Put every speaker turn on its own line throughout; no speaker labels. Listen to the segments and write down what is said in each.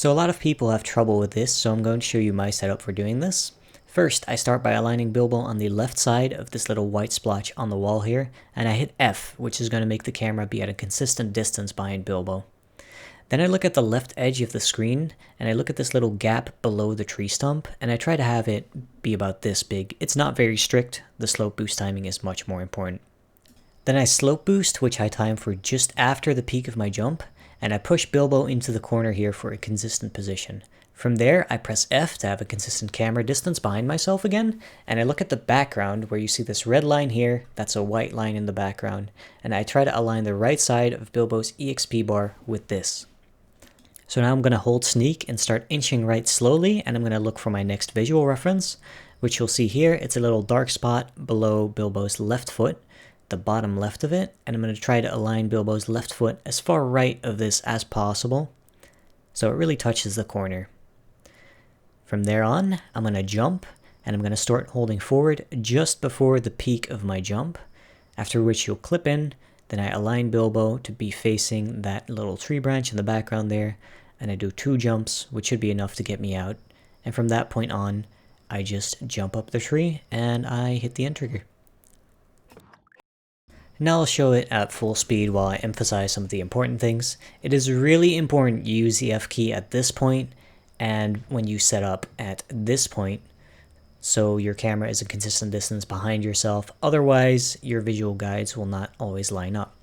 So a lot of people have trouble with this, so I'm going to show you my setup for doing this. First, I start by aligning Bilbo on the left side of this little white splotch on the wall here, and I hit F, which is going to make the camera be at a consistent distance behind Bilbo. Then I look at the left edge of the screen, and I look at this little gap below the tree stump, and I try to have it be about this big. It's not very strict, the slope boost timing is much more important. Then I slope boost, which I time for just after the peak of my jump, and I push Bilbo into the corner here for a consistent position. From there, I press F to have a consistent camera distance behind myself again, and I look at the background where you see this red line here, that's a white line in the background, and I try to align the right side of Bilbo's EXP bar with this. So now I'm going to hold sneak and start inching right slowly, and I'm going to look for my next visual reference, which you'll see here. It's a little dark spot below Bilbo's left foot, the bottom left of it, and I'm going to try to align Bilbo's left foot as far right of this as possible, so it really touches the corner. From there on, I'm going to jump, and I'm going to start holding forward just before the peak of my jump, after which you'll clip in. Then I align Bilbo to be facing that little tree branch in the background there, and I do 2 jumps, which should be enough to get me out, and from that point on, I just jump up the tree, and I hit the end trigger. Now I'll show it at full speed while I emphasize some of the important things. It is really important you use the F key at this point and when you set up at this point, so your camera is a consistent distance behind yourself. Otherwise, your visual guides will not always line up.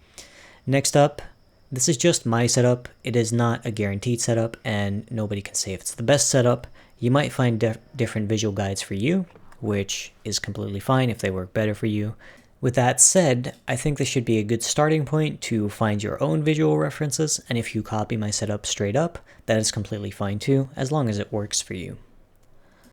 Next up, this is just my setup. It is not a guaranteed setup, and nobody can say if it's the best setup. You might find different visual guides for you, which is completely fine if they work better for you. With that said, I think this should be a good starting point to find your own visual references, and if you copy my setup straight up, that is completely fine too, as long as it works for you.